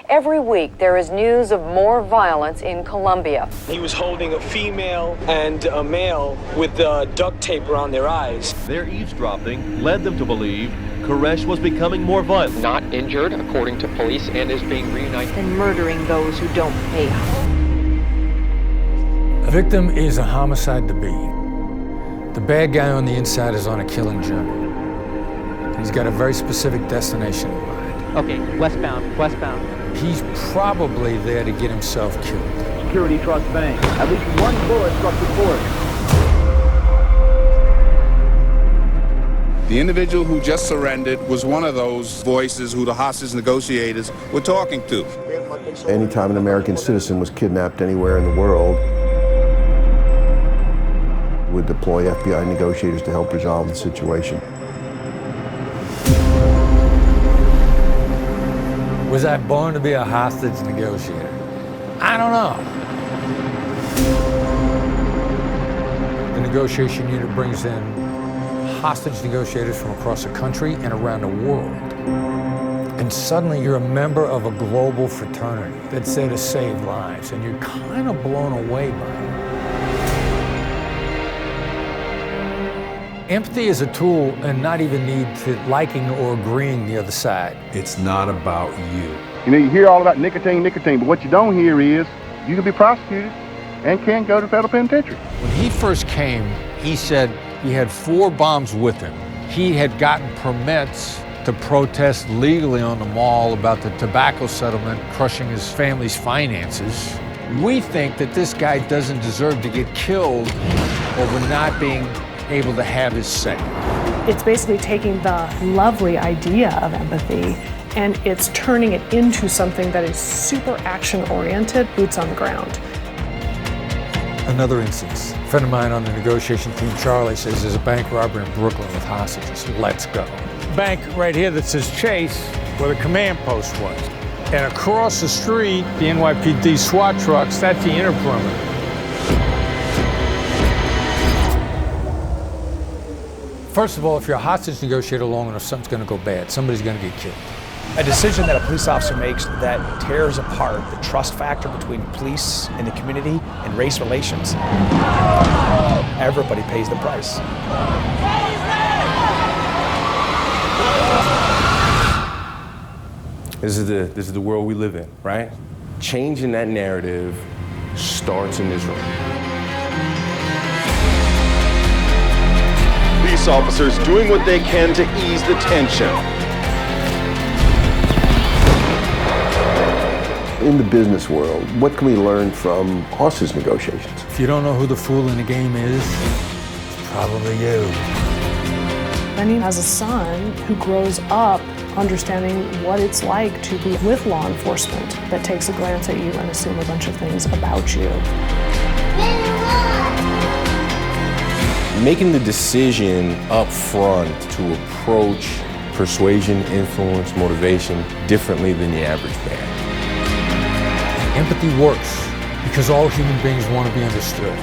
Every week, there is news of more violence in Colombia. He was holding a female and a male with duct tape around their eyes. Their eavesdropping led them to believe Koresh was becoming more violent. Not injured, according to police, and is being reunited. And murdering those who don't pay. A victim is a homicide to be. The bad guy on the inside is on a killing journey. He's got a very specific destination in mind. Okay, westbound. He's probably there to get himself killed. Security Trust Bank. At least one bullet struck the court. The individual who just surrendered was one of those voices who the hostage negotiators were talking to. Anytime an American citizen was kidnapped anywhere in the world, would deploy FBI negotiators to help resolve the situation. Was I born to be a hostage negotiator? I don't know. The negotiation unit brings in hostage negotiators from across the country and around the world. And suddenly you're a member of a global fraternity that's there to save lives, and you're kind of blown away by it. Empathy is a tool and not even need to liking or agreeing the other side. It's not about you. You know, you hear all about nicotine, but what you don't hear is you can be prosecuted and can't go to federal penitentiary. When he first came, he said he had 4 bombs with him. He had gotten permits to protest legally on the mall about the tobacco settlement crushing his family's finances. We think that this guy doesn't deserve to get killed over not being able to have his say. It's basically taking the lovely idea of empathy and it's turning it into something that is super action-oriented, boots on the ground. Another instance. A friend of mine on the negotiation team, Charlie, says there's a bank robbery in Brooklyn with hostages. Let's go. Bank right here that says Chase, where the command post was. And across the street, the NYPD SWAT trucks, that's the inner perimeter. First of all, if you're a hostage negotiator long enough, something's going to go bad. Somebody's going to get killed. A decision that a police officer makes that tears apart the trust factor between police and the community and race relations, everybody pays the price. This is the world we live in, right? Changing that narrative starts in this room. Police officers doing what they can to ease the tension. In the business world, what can we learn from hostage negotiations? If you don't know who the fool in the game is, it's probably you. Benny has a son who grows up understanding what it's like to be with law enforcement that takes a glance at you and assume a bunch of things about you. Making the decision up front to approach persuasion, influence, motivation differently than the average man. Empathy works because all human beings want to be understood.